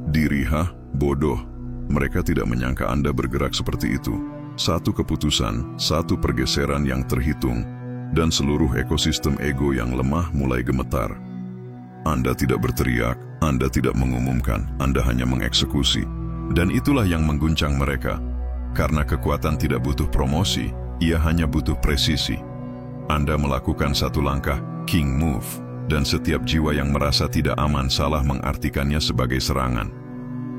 Diri, bodoh. Mereka tidak menyangka Anda bergerak seperti itu. Satu keputusan, satu pergeseran yang terhitung, dan seluruh ekosistem ego yang lemah mulai gemetar. Anda tidak berteriak, Anda tidak mengumumkan, Anda hanya mengeksekusi. Dan itulah yang mengguncang mereka. Karena kekuatan tidak butuh promosi, ia hanya butuh presisi. Anda melakukan satu langkah, king move, dan setiap jiwa yang merasa tidak aman salah mengartikannya sebagai serangan.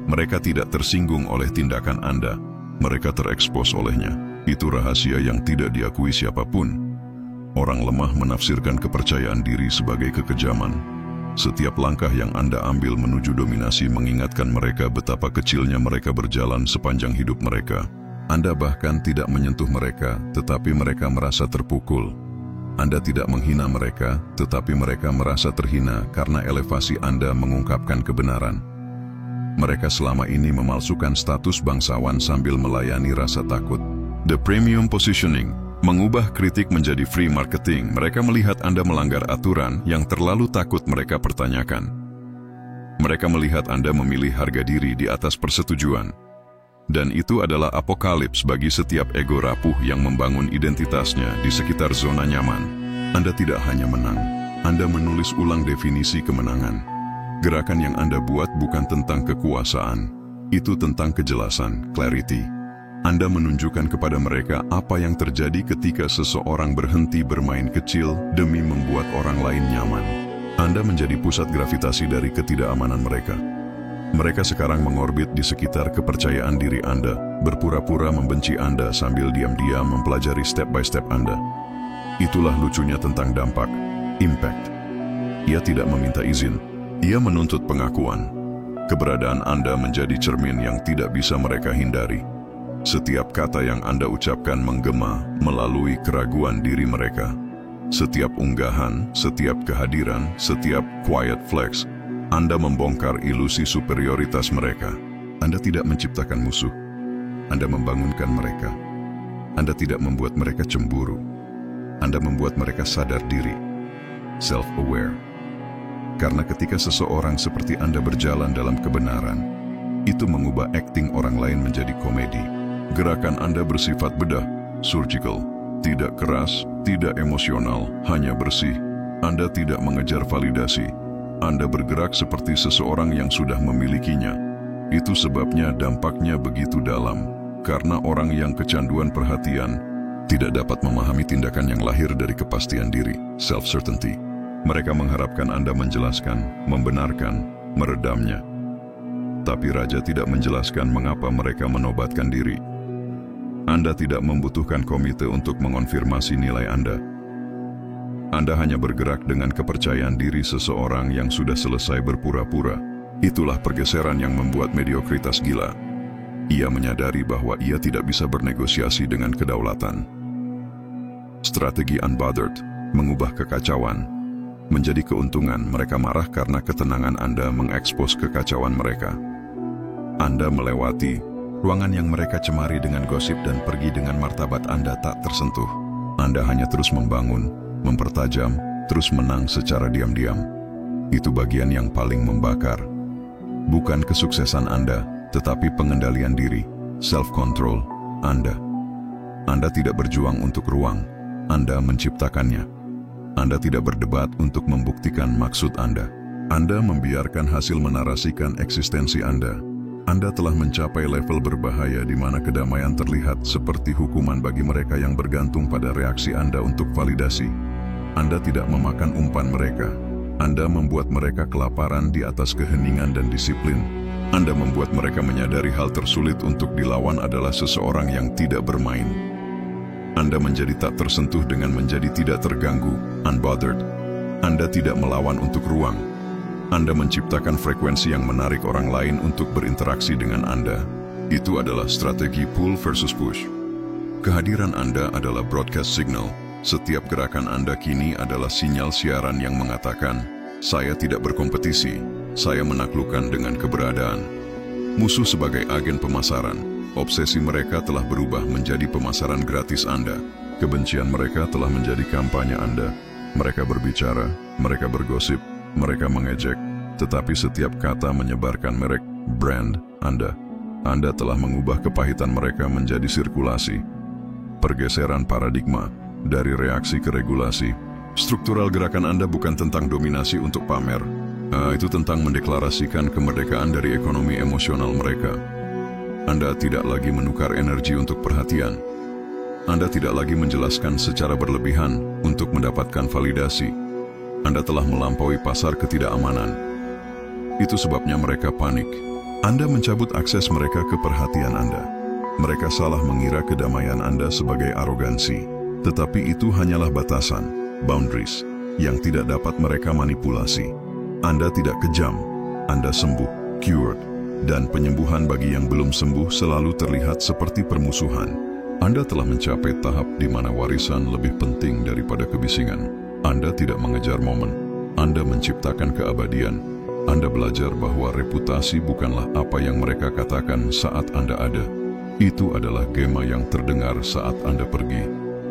Mereka tidak tersinggung oleh tindakan Anda, mereka terekspos olehnya. Itu rahasia yang tidak diakui siapapun. Orang lemah menafsirkan kepercayaan diri sebagai kekejaman. Setiap langkah yang Anda ambil menuju dominasi mengingatkan mereka betapa kecilnya mereka berjalan sepanjang hidup mereka. Anda bahkan tidak menyentuh mereka, tetapi mereka merasa terpukul. Anda tidak menghina mereka, tetapi mereka merasa terhina karena elevasi Anda mengungkapkan kebenaran. Mereka selama ini memalsukan status bangsawan sambil melayani rasa takut. The premium positioning mengubah kritik menjadi free marketing. Mereka melihat Anda melanggar aturan yang terlalu takut mereka pertanyakan. Mereka melihat Anda memilih harga diri di atas persetujuan. Dan itu adalah apokalips bagi setiap ego rapuh yang membangun identitasnya di sekitar zona nyaman. Anda tidak hanya menang, Anda menulis ulang definisi kemenangan. Gerakan yang Anda buat bukan tentang kekuasaan, itu tentang kejelasan, clarity. Anda menunjukkan kepada mereka apa yang terjadi ketika seseorang berhenti bermain kecil demi membuat orang lain nyaman. Anda menjadi pusat gravitasi dari ketidakamanan mereka. Mereka sekarang mengorbit di sekitar kepercayaan diri Anda, berpura-pura membenci Anda sambil diam-diam mempelajari step by step Anda. Itulah lucunya tentang dampak, impact. Ia tidak meminta izin, ia menuntut pengakuan. Keberadaan Anda menjadi cermin yang tidak bisa mereka hindari. Setiap kata yang Anda ucapkan menggema melalui keraguan diri mereka. Setiap unggahan, setiap kehadiran, setiap quiet flex, Anda membongkar ilusi superioritas mereka. Anda tidak menciptakan musuh. Anda membangunkan mereka. Anda tidak membuat mereka cemburu. Anda membuat mereka sadar diri. Self-aware. Karena ketika seseorang seperti Anda berjalan dalam kebenaran, itu mengubah akting orang lain menjadi komedi. Gerakan Anda bersifat bedah, surgical, tidak keras, tidak emosional, hanya bersih. Anda tidak mengejar validasi. Anda bergerak seperti seseorang yang sudah memilikinya. Itu sebabnya dampaknya begitu dalam, karena orang yang kecanduan perhatian tidak dapat memahami tindakan yang lahir dari kepastian diri, self-certainty. Mereka mengharapkan Anda menjelaskan, membenarkan, meredamnya. Tapi Raja tidak menjelaskan mengapa mereka menobatkan diri. Anda tidak membutuhkan komite untuk mengonfirmasi nilai Anda. Anda hanya bergerak dengan kepercayaan diri seseorang yang sudah selesai berpura-pura. Itulah pergeseran yang membuat mediokritas gila. Ia menyadari bahwa ia tidak bisa bernegosiasi dengan kedaulatan. Strategi unbothered, mengubah kekacauan, menjadi keuntungan. Mereka marah karena ketenangan Anda mengekspos kekacauan mereka. Anda melewati ruangan yang mereka cemari dengan gosip dan pergi dengan martabat Anda tak tersentuh. Anda hanya terus membangun, mempertajam, terus menang secara diam-diam. Itu bagian yang paling membakar. Bukan kesuksesan Anda, tetapi pengendalian diri, self-control Anda. Anda tidak berjuang untuk ruang, Anda menciptakannya. Anda tidak berdebat untuk membuktikan maksud Anda. Anda membiarkan hasil menarasikan eksistensi Anda. Anda telah mencapai level berbahaya di mana kedamaian terlihat seperti hukuman bagi mereka yang bergantung pada reaksi Anda untuk validasi. Anda tidak memakan umpan mereka. Anda membuat mereka kelaparan di atas keheningan dan disiplin. Anda membuat mereka menyadari hal tersulit untuk dilawan adalah seseorang yang tidak bermain. Anda menjadi tak tersentuh dengan menjadi tidak terganggu, unbothered. Anda tidak melawan untuk ruang. Anda menciptakan frekuensi yang menarik orang lain untuk berinteraksi dengan Anda. Itu adalah strategi pull versus push. Kehadiran Anda adalah broadcast signal. Setiap gerakan Anda kini adalah sinyal siaran yang mengatakan, saya tidak berkompetisi, saya menaklukkan dengan keberadaan. Musuh sebagai agen pemasaran, obsesi mereka telah berubah menjadi pemasaran gratis Anda. Kebencian mereka telah menjadi kampanye Anda. Mereka berbicara, mereka bergosip, mereka mengejek, Tetapi setiap kata menyebarkan merek brand Anda. Anda telah mengubah kepahitan mereka menjadi sirkulasi. Pergeseran paradigma dari reaksi ke regulasi. Struktural gerakan Anda bukan tentang dominasi untuk pamer. Itu tentang mendeklarasikan kemerdekaan dari ekonomi emosional mereka. Anda tidak lagi menukar energi untuk perhatian. Anda tidak lagi menjelaskan secara berlebihan untuk mendapatkan validasi. Anda telah melampaui pasar ketidakamanan. Itu sebabnya mereka panik. Anda mencabut akses mereka ke perhatian Anda. Mereka salah mengira kedamaian Anda sebagai arogansi. Tetapi itu hanyalah batasan, boundaries, yang tidak dapat mereka manipulasi. Anda tidak kejam, Anda sembuh, cured, dan penyembuhan bagi yang belum sembuh selalu terlihat seperti permusuhan. Anda telah mencapai tahap di mana warisan lebih penting daripada kebisingan. Anda tidak mengejar momen, Anda menciptakan keabadian. Anda belajar bahwa reputasi bukanlah apa yang mereka katakan saat Anda ada. Itu adalah gema yang terdengar saat Anda pergi.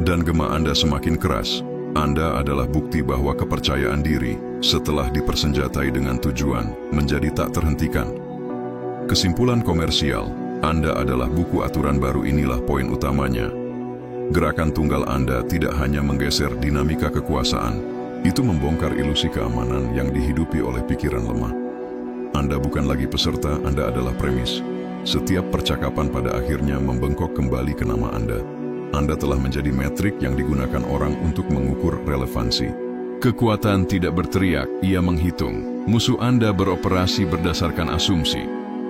Dan gema Anda semakin keras. Anda adalah bukti bahwa kepercayaan diri, setelah dipersenjatai dengan tujuan, menjadi tak terhentikan. Kesimpulan komersial, Anda adalah buku aturan baru. Inilah poin utamanya. Gerakan tunggal Anda tidak hanya menggeser dinamika kekuasaan, itu membongkar ilusi keamanan yang dihidupi oleh pikiran lemah. Anda bukan lagi peserta, Anda adalah premis. Setiap percakapan pada akhirnya membengkok kembali ke nama Anda. Anda telah menjadi metrik yang digunakan orang untuk mengukur relevansi. Kekuatan tidak berteriak, ia menghitung. Musuh Anda beroperasi berdasarkan asumsi.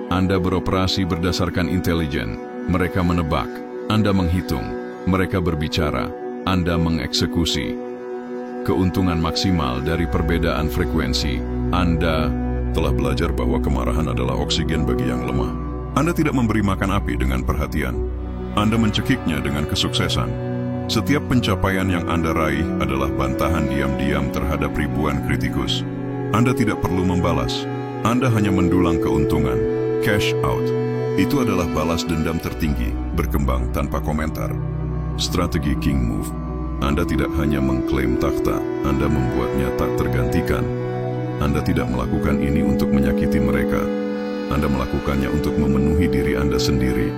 Anda beroperasi berdasarkan intelijen. Mereka menebak, Anda menghitung. Mereka berbicara, Anda mengeksekusi. Keuntungan maksimal dari perbedaan frekuensi. Anda telah belajar bahwa kemarahan adalah oksigen bagi yang lemah. Anda tidak memberi makan api dengan perhatian. Anda mencekiknya dengan kesuksesan. Setiap pencapaian yang Anda raih adalah bantahan diam-diam terhadap ribuan kritikus. Anda tidak perlu membalas. Anda hanya mendulang keuntungan. Cash out. Itu adalah balas dendam tertinggi, berkembang tanpa komentar. Strategi King Move. Anda tidak hanya mengklaim takhta, Anda membuatnya tak tergantikan. Anda tidak melakukan ini untuk menyakiti mereka. Anda melakukannya untuk memenuhi diri Anda sendiri.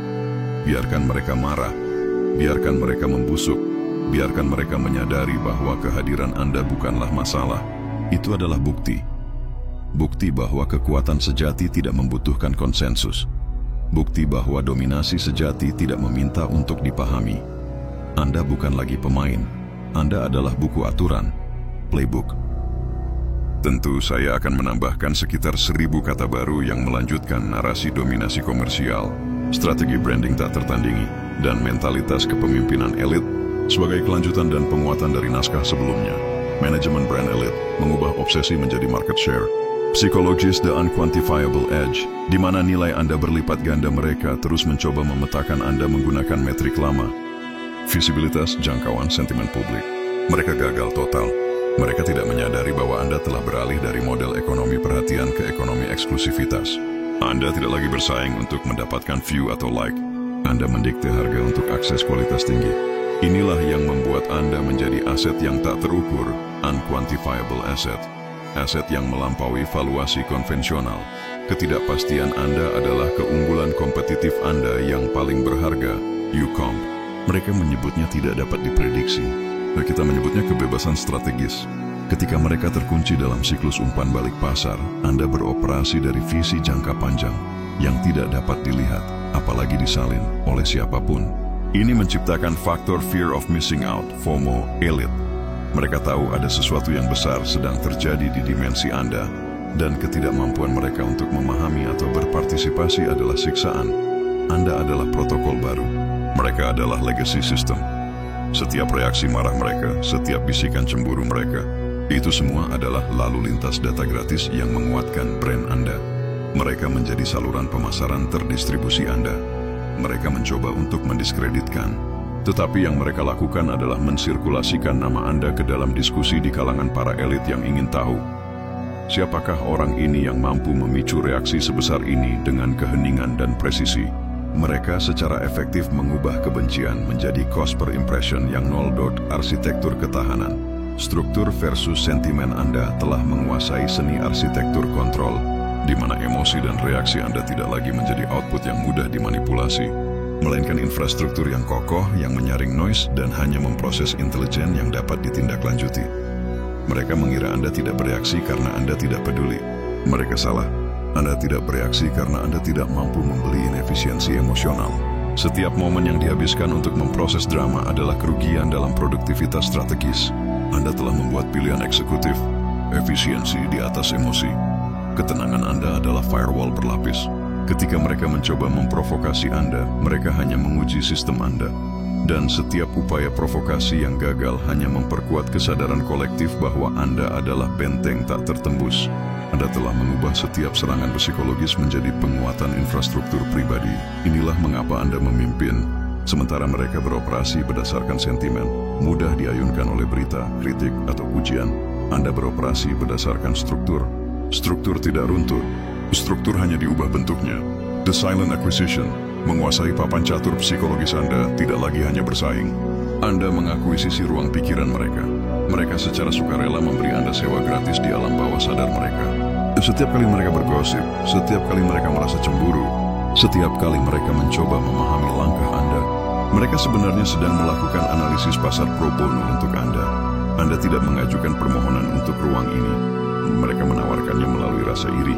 Biarkan mereka marah, biarkan mereka membusuk, biarkan mereka menyadari bahwa kehadiran Anda bukanlah masalah. Itu adalah bukti. Bukti bahwa kekuatan sejati tidak membutuhkan konsensus. Bukti bahwa dominasi sejati tidak meminta untuk dipahami. Anda bukan lagi pemain. Anda adalah buku aturan, playbook. Tentu saya akan menambahkan sekitar 1000 kata baru yang melanjutkan narasi dominasi komersial, strategi branding tak tertandingi, dan mentalitas kepemimpinan elit sebagai kelanjutan dan penguatan dari naskah sebelumnya. Manajemen brand elit mengubah obsesi menjadi market share. Psikologis the unquantifiable edge, di mana nilai Anda berlipat ganda. Mereka terus mencoba memetakan Anda menggunakan metrik lama. Visibilitas, jangkauan, sentimen publik. Mereka gagal total. Mereka tidak menyadari bahwa Anda telah beralih dari model ekonomi perhatian ke ekonomi eksklusivitas. Anda tidak lagi bersaing untuk mendapatkan view atau like. Anda mendikte harga untuk akses kualitas tinggi. Inilah yang membuat Anda menjadi aset yang tak terukur, unquantifiable asset. Aset yang melampaui valuasi konvensional. Ketidakpastian Anda adalah keunggulan kompetitif Anda yang paling berharga, UComp. Mereka menyebutnya tidak dapat diprediksi. Nah, kita menyebutnya kebebasan strategis. Ketika mereka terkunci dalam siklus umpan balik pasar, Anda beroperasi dari visi jangka panjang yang tidak dapat dilihat, apalagi disalin oleh siapapun. Ini menciptakan faktor fear of missing out, FOMO, elit. Mereka tahu ada sesuatu yang besar sedang terjadi di dimensi Anda, dan ketidakmampuan mereka untuk memahami atau berpartisipasi adalah siksaan. Anda adalah protokol baru. Mereka adalah legacy system. Setiap reaksi marah mereka, setiap bisikan cemburu mereka, itu semua adalah lalu lintas data gratis yang menguatkan brand Anda. Mereka menjadi saluran pemasaran terdistribusi Anda. Mereka mencoba untuk mendiskreditkan, tetapi yang mereka lakukan adalah mensirkulasikan nama Anda ke dalam diskusi di kalangan para elit yang ingin tahu. Siapakah orang ini yang mampu memicu reaksi sebesar ini dengan keheningan dan presisi? Mereka secara efektif mengubah kebencian menjadi cost per impression yang nol. Arsitektur ketahanan. struktur versus sentimen Anda telah menguasai seni arsitektur kontrol, di mana emosi dan reaksi Anda tidak lagi menjadi output yang mudah dimanipulasi, melainkan infrastruktur yang kokoh yang menyaring noise dan hanya memproses intelijen yang dapat ditindaklanjuti. Mereka mengira Anda tidak bereaksi karena Anda tidak peduli. Mereka salah. Anda tidak bereaksi karena Anda tidak mampu membeli inefisiensi emosional. Setiap momen yang dihabiskan untuk memproses drama adalah kerugian dalam produktivitas strategis. Anda telah membuat pilihan eksekutif, efisiensi di atas emosi. Ketenangan Anda adalah firewall berlapis. Ketika mereka mencoba memprovokasi Anda, mereka hanya menguji sistem Anda. Dan setiap upaya provokasi yang gagal hanya memperkuat kesadaran kolektif bahwa Anda adalah benteng tak tertembus. Anda telah mengubah setiap serangan psikologis menjadi penguatan infrastruktur pribadi. Inilah mengapa Anda memimpin, sementara mereka beroperasi berdasarkan sentimen, mudah diayunkan oleh berita, kritik, atau pujian. Anda beroperasi berdasarkan struktur. Struktur tidak runtuh, struktur hanya diubah bentuknya. The silent acquisition. Menguasai papan catur psikologis Anda tidak lagi hanya bersaing. Anda mengakuisisi ruang pikiran mereka. Mereka secara sukarela memberi Anda sewa gratis di alam bawah sadar mereka. Setiap kali mereka bergosip, setiap kali mereka merasa cemburu, setiap kali mereka mencoba memahami langkah Anda, mereka sebenarnya sedang melakukan analisis pasar pro bono untuk Anda. Anda tidak mengajukan permohonan untuk ruang ini. Mereka menawarkannya melalui rasa iri.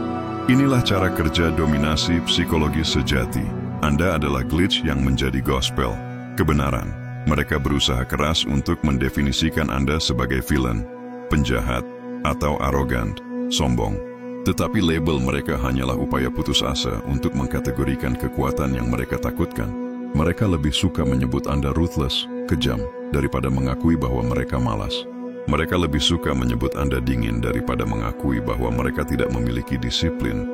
Inilah cara kerja dominasi psikologis sejati. Anda adalah glitch yang menjadi gospel, kebenaran. Mereka berusaha keras untuk mendefinisikan Anda sebagai villain, penjahat, atau arogan, sombong. Tetapi label mereka hanyalah upaya putus asa untuk mengkategorikan kekuatan yang mereka takutkan. Mereka lebih suka menyebut Anda ruthless, kejam, daripada mengakui bahwa mereka malas. Mereka lebih suka menyebut Anda dingin daripada mengakui bahwa mereka tidak memiliki disiplin.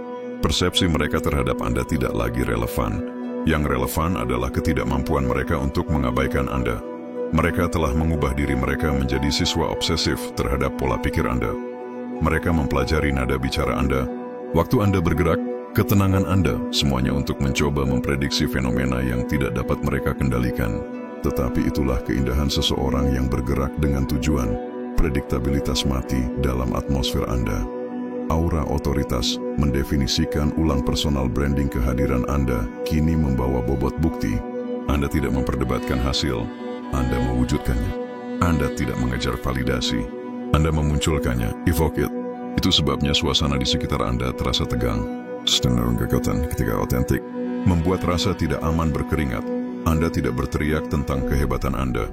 Persepsi mereka terhadap Anda tidak lagi relevan. Yang relevan adalah ketidakmampuan mereka untuk mengabaikan Anda. Mereka telah mengubah diri mereka menjadi siswa obsesif terhadap pola pikir Anda. Mereka mempelajari nada bicara Anda. Waktu Anda bergerak, ketenangan Anda, semuanya untuk mencoba memprediksi fenomena yang tidak dapat mereka kendalikan. Tetapi itulah keindahan seseorang yang bergerak dengan tujuan. Prediktabilitas mati dalam atmosfer Anda. Aura otoritas mendefinisikan ulang personal branding kehadiran Anda kini membawa bobot bukti. Anda tidak memperdebatkan hasil, Anda mewujudkannya. Anda tidak mengejar validasi, Anda memunculkannya, evoke it. Itu sebabnya suasana di sekitar Anda terasa tegang. Cenderung kekuatan ketika otentik. Membuat rasa tidak aman berkeringat. Anda tidak berteriak tentang kehebatan Anda.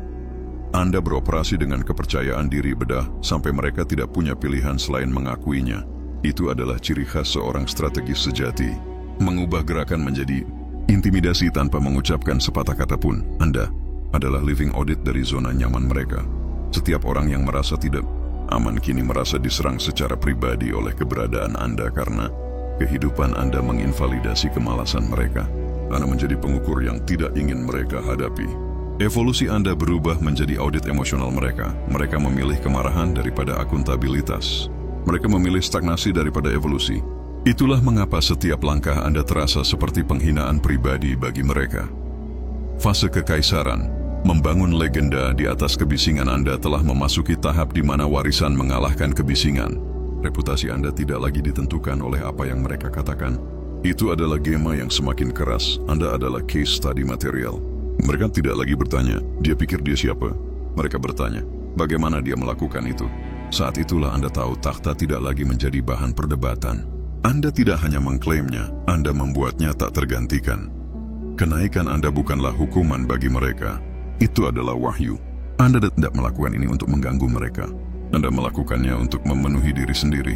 Anda beroperasi dengan kepercayaan diri bedah sampai mereka tidak punya pilihan selain mengakuinya. Itu adalah ciri khas seorang strategis sejati. Mengubah gerakan menjadi intimidasi tanpa mengucapkan sepatah kata pun. Anda adalah living audit dari zona nyaman mereka. Setiap orang yang merasa tidak aman kini merasa diserang secara pribadi oleh keberadaan Anda karena kehidupan Anda menginvalidasi kemalasan mereka. Anda menjadi pengukur yang tidak ingin mereka hadapi. Evolusi Anda berubah menjadi audit emosional mereka. Mereka memilih kemarahan daripada akuntabilitas. Mereka memilih stagnasi daripada evolusi. Itulah mengapa setiap langkah Anda terasa seperti penghinaan pribadi bagi mereka. Fase kekaisaran, membangun legenda di atas kebisingan Anda telah memasuki tahap di mana warisan mengalahkan kebisingan. Reputasi Anda tidak lagi ditentukan oleh apa yang mereka katakan. Itu adalah gema yang semakin keras. Anda adalah case study material. Mereka tidak lagi bertanya, dia pikir dia siapa? Mereka bertanya, bagaimana dia melakukan itu? Saat itulah Anda tahu takhta tidak lagi menjadi bahan perdebatan. Anda tidak hanya mengklaimnya, Anda membuatnya tak tergantikan. Kenaikan Anda bukanlah hukuman bagi mereka. Itu adalah wahyu. Anda tidak melakukan ini untuk mengganggu mereka. Anda melakukannya untuk memenuhi diri sendiri.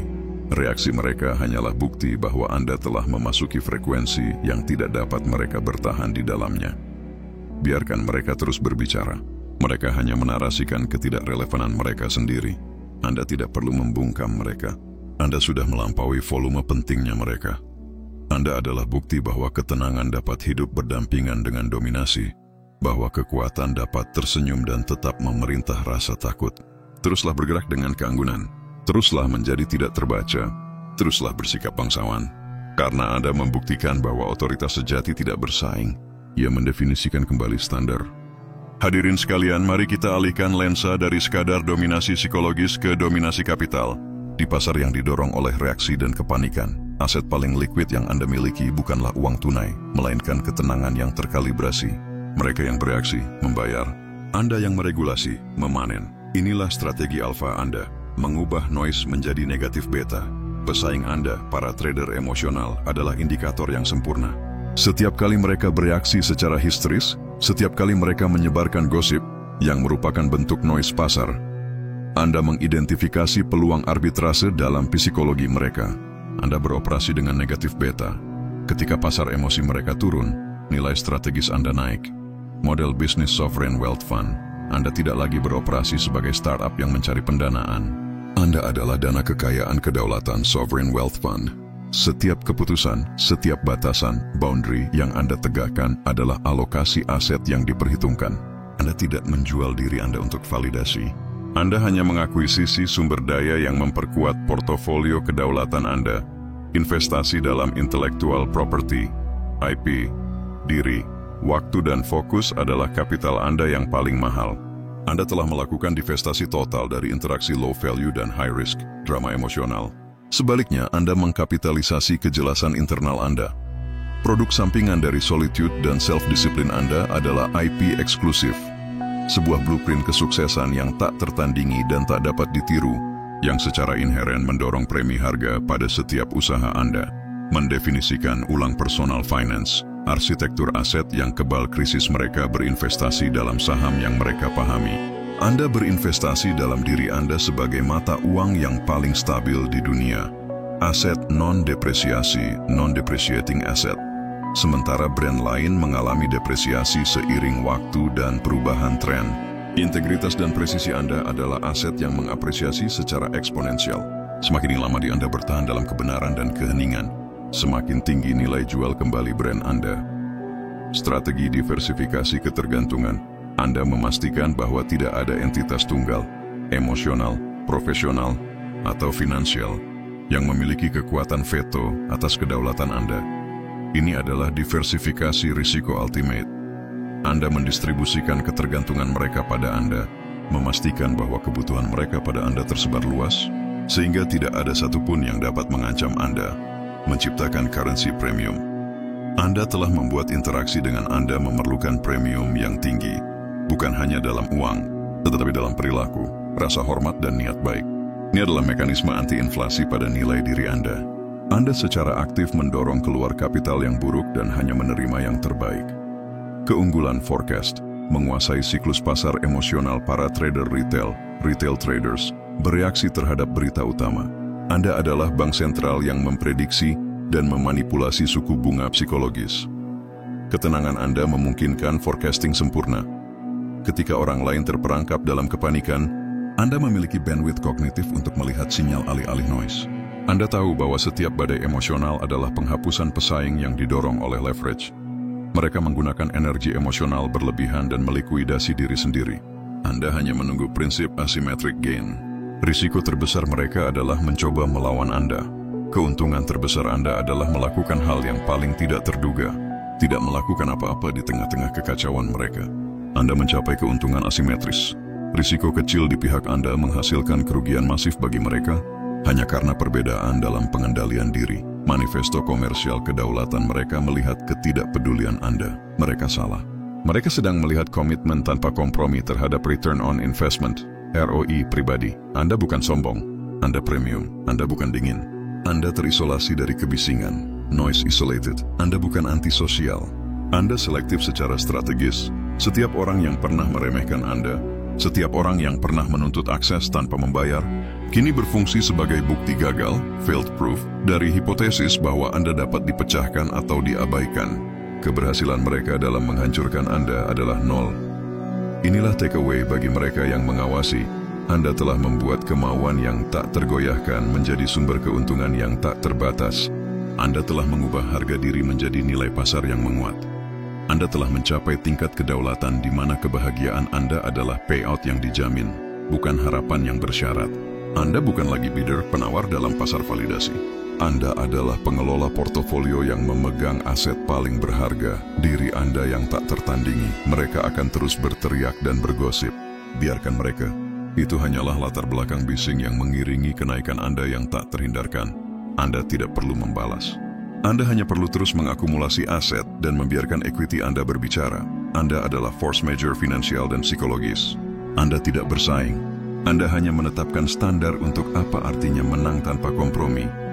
Reaksi mereka hanyalah bukti bahwa Anda telah memasuki frekuensi yang tidak dapat mereka bertahan di dalamnya. Biarkan mereka terus berbicara. Mereka hanya menarasikan ketidakrelevanan mereka sendiri. Anda tidak perlu membungkam mereka. Anda sudah melampaui volume pentingnya mereka. Anda adalah bukti bahwa ketenangan dapat hidup berdampingan dengan dominasi, bahwa kekuatan dapat tersenyum dan tetap memerintah rasa takut. Teruslah bergerak dengan keanggunan. Teruslah menjadi tidak terbaca. Teruslah bersikap bangsawan. Karena Anda membuktikan bahwa otoritas sejati tidak bersaing. Ia mendefinisikan kembali standar. Hadirin sekalian, mari kita alihkan lensa dari sekadar dominasi psikologis ke dominasi kapital. Di pasar yang didorong oleh reaksi dan kepanikan, aset paling liquid yang Anda miliki bukanlah uang tunai, melainkan ketenangan yang terkalibrasi. Mereka yang bereaksi, membayar. Anda yang meregulasi, memanen. Inilah strategi alfa Anda, mengubah noise menjadi negatif beta. Pesaing Anda, para trader emosional, adalah indikator yang sempurna. Setiap kali mereka bereaksi secara histeris, setiap kali mereka menyebarkan gosip yang merupakan bentuk noise pasar, Anda mengidentifikasi peluang arbitrase dalam psikologi mereka. Anda beroperasi dengan negatif beta. Ketika pasar emosi mereka turun, nilai strategis Anda naik. Model bisnis Sovereign Wealth Fund, Anda tidak lagi beroperasi sebagai startup yang mencari pendanaan. Anda adalah dana kekayaan kedaulatan Sovereign Wealth Fund. Setiap keputusan, setiap batasan, boundary yang Anda tegakkan adalah alokasi aset yang diperhitungkan. Anda tidak menjual diri Anda untuk validasi. Anda hanya mengakuisisi sumber daya yang memperkuat portofolio kedaulatan Anda. Investasi dalam intellectual property, IP, diri, waktu dan fokus adalah kapital Anda yang paling mahal. Anda telah melakukan divestasi total dari interaksi low value dan high risk, drama emosional. Sebaliknya, Anda mengkapitalisasi kejelasan internal Anda. Produk sampingan dari solitude dan self-disiplin Anda adalah IP eksklusif. Sebuah blueprint kesuksesan yang tak tertandingi dan tak dapat ditiru, yang secara inheren mendorong premi harga pada setiap usaha Anda. Mendefinisikan ulang personal finance, arsitektur aset yang kebal krisis mereka berinvestasi dalam saham yang mereka pahami. Anda berinvestasi dalam diri Anda sebagai mata uang yang paling stabil di dunia. Aset non-depresiasi, non-depreciating asset. Sementara brand lain mengalami depresiasi seiring waktu dan perubahan tren. Integritas dan presisi Anda adalah aset yang mengapresiasi secara eksponensial. Semakin lama Anda bertahan dalam kebenaran dan keheningan, semakin tinggi nilai jual kembali brand Anda. Strategi diversifikasi ketergantungan. Anda memastikan bahwa tidak ada entitas tunggal, emosional, profesional, atau finansial yang memiliki kekuatan veto atas kedaulatan Anda. Ini adalah diversifikasi risiko ultimate. Anda mendistribusikan ketergantungan mereka pada Anda, memastikan bahwa kebutuhan mereka pada Anda tersebar luas, sehingga tidak ada satupun yang dapat mengancam Anda, menciptakan currency premium. Anda telah membuat interaksi dengan Anda memerlukan premium yang tinggi, bukan hanya dalam uang, tetapi dalam perilaku, rasa hormat dan niat baik. Ini adalah mekanisme anti-inflasi pada nilai diri Anda. Anda secara aktif mendorong keluar kapital yang buruk dan hanya menerima yang terbaik. Keunggulan forecast, menguasai siklus pasar emosional para trader retail traders, bereaksi terhadap berita utama. Anda adalah bank sentral yang memprediksi dan memanipulasi suku bunga psikologis. Ketenangan Anda memungkinkan forecasting sempurna. Ketika orang lain terperangkap dalam kepanikan, Anda memiliki bandwidth kognitif untuk melihat sinyal alih-alih noise. Anda tahu bahwa setiap badai emosional adalah penghapusan pesaing yang didorong oleh leverage. Mereka menggunakan energi emosional berlebihan dan melikuidasi diri sendiri. Anda hanya menunggu prinsip asymmetric gain. Risiko terbesar mereka adalah mencoba melawan Anda. Keuntungan terbesar Anda adalah melakukan hal yang paling tidak terduga, tidak melakukan apa-apa di tengah-tengah kekacauan mereka. Anda mencapai keuntungan asimetris. Risiko kecil di pihak Anda menghasilkan kerugian masif bagi mereka, hanya karena perbedaan dalam pengendalian diri. Manifesto komersial kedaulatan mereka melihat ketidakpedulian Anda. Mereka salah. Mereka sedang melihat komitmen tanpa kompromi terhadap return on investment, ROI pribadi. Anda bukan sombong. Anda premium. Anda bukan dingin. Anda terisolasi dari kebisingan. Noise isolated. Anda bukan antisosial. Anda selektif secara strategis. Setiap orang yang pernah meremehkan Anda, setiap orang yang pernah menuntut akses tanpa membayar, kini berfungsi sebagai bukti gagal, failed proof, dari hipotesis bahwa Anda dapat dipecahkan atau diabaikan. Keberhasilan mereka dalam menghancurkan Anda adalah nol. Inilah takeaway bagi mereka yang mengawasi. Anda telah membuat kemauan yang tak tergoyahkan menjadi sumber keuntungan yang tak terbatas. Anda telah mengubah harga diri menjadi nilai pasar yang menguat. Anda telah mencapai tingkat kedaulatan di mana kebahagiaan Anda adalah payout yang dijamin, bukan harapan yang bersyarat. Anda bukan lagi bidder penawar dalam pasar validasi. Anda adalah pengelola portofolio yang memegang aset paling berharga, diri Anda yang tak tertandingi. Mereka akan terus berteriak dan bergosip. Biarkan mereka. Itu hanyalah latar belakang bising yang mengiringi kenaikan Anda yang tak terhindarkan. Anda tidak perlu membalas. Anda hanya perlu terus mengakumulasi aset dan membiarkan equity Anda berbicara. Anda adalah force major finansial dan psikologis. Anda tidak bersaing. Anda hanya menetapkan standar untuk apa artinya menang tanpa kompromi.